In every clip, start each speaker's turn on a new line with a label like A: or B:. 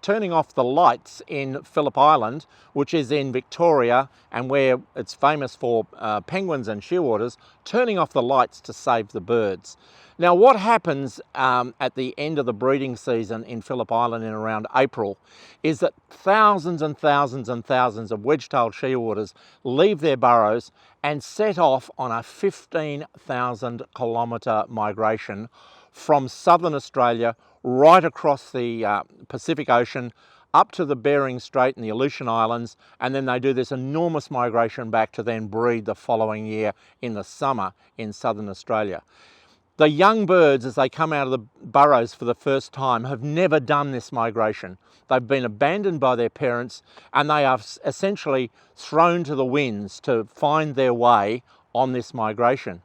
A: turning off the lights in Phillip Island, which is in Victoria and where it's famous for penguins and shearwaters, turning off the lights to save the birds. Now, what happens at the end of the breeding season in Phillip Island in around April is that thousands and thousands and thousands of wedge-tailed shearwaters leave their burrows and set off on a 15,000 kilometre migration from southern Australia right across the Pacific Ocean up to the Bering Strait and the Aleutian Islands, and then they do this enormous migration back to then breed the following year in the summer in southern Australia. The young birds, as they come out of the burrows for the first time, have never done this migration. They've been abandoned by their parents and they are essentially thrown to the winds to find their way on this migration.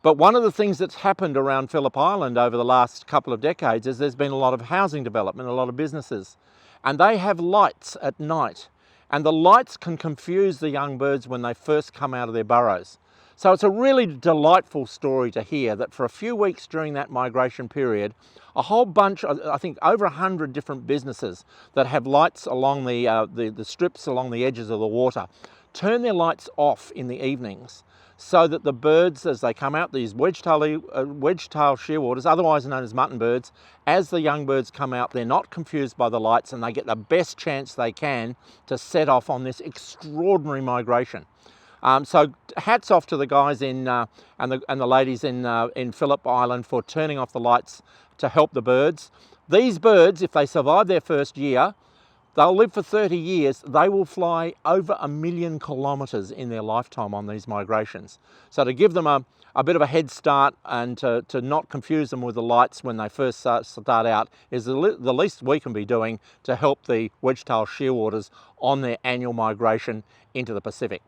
A: But one of the things that's happened around Phillip Island over the last couple of decades is there's been a lot of housing development, a lot of businesses, and they have lights at night, and the lights can confuse the young birds when they first come out of their burrows. So it's a really delightful story to hear that for a few weeks during that migration period, a whole bunch, I think over 100 different businesses that have lights along the strips along the edges of the water, turn their lights off in the evenings so that the birds, as they come out, these wedge-tailed shearwaters, otherwise known as mutton birds, as the young birds come out, they're not confused by the lights and they get the best chance they can to set off on this extraordinary migration. So hats off to the guys and the ladies in Phillip Island for turning off the lights to help the birds. These birds, if they survive their first year, they'll live for 30 years. They will fly over 1 million kilometres in their lifetime on these migrations. So to give them a bit of a head start and to not confuse them with the lights when they first start out is the least we can be doing to help the wedge-tailed shearwaters on their annual migration into the Pacific.